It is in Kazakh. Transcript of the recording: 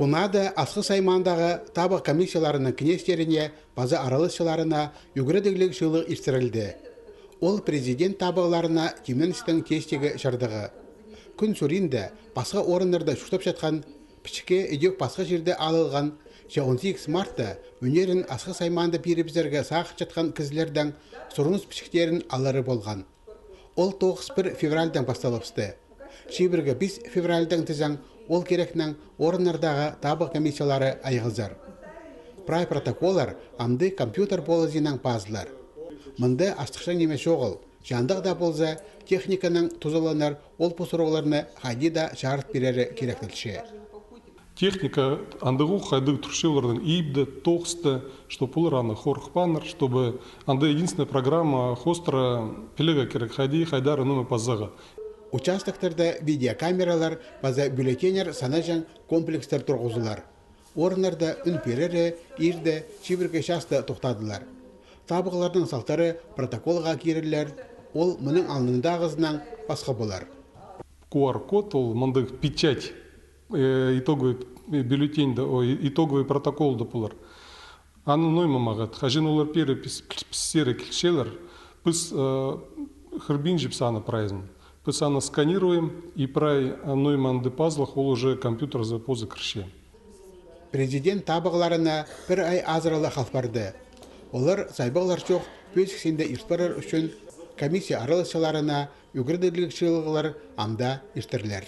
Пунада асқы саймандағы табы комиссияларының кнестеріне, база аралысшыларына югредіглік жылы істірілді. Ол президент табығыларына Тименстің тестегі жардығы. Күн сөрінде басқа орынларда шүштап жатқан, пішке едек басқа жерде алылған, 18 мартта өнерін асқы сайманды перебізерге сақ жатқан кізлердің сұрыныз пішіктерін алары болған. Ол 9 февральдан басталыпсты. Шибіргі 5 февральдан тізің ол керекнің орынлардағы табы комиссиялары айғызар. Прай протоколар амды компьютер болызының пазылар. Мұнды астықшан емеш оғыл, жандық да болса, техниканың тұзыланар ол пұсырғыларыны қайдида жарып берері керектілші. Техника андығу қайдық тұршылардың ибді, тоқсты, чтобы бұл раны хорқпаныр, чтобы анда единственная программа хостера пілігі керек қайди, қайдары нөмі пазаға. Участоктарда видеокамералар, база бюллетенер санажан комплекстер тұрғызылар. Орынларда үн перері, ирді, шибірге шасты тоқтадылар. Табығылардың салтары протоколға керілер, ол мұның алнында ағызынан басқа болар. QR-код, ол мұндық печать, итоговый бюллетень, итоговый протокол да болар. Аны ноймамағат, қажен олар перепис сері келшелер, біз хырбин жіпсаны прайзын. Біз аны сканируем, и прай нойманды пазлах ол уже компьютер за позы кірше. Президент табығыларына бір ай азыралы қалпарды. Олар сайбағылар жоқ, өз кісенде иртбарар үшін комиссия аралысшыларына үгірділік шылығылар амда иртірлер.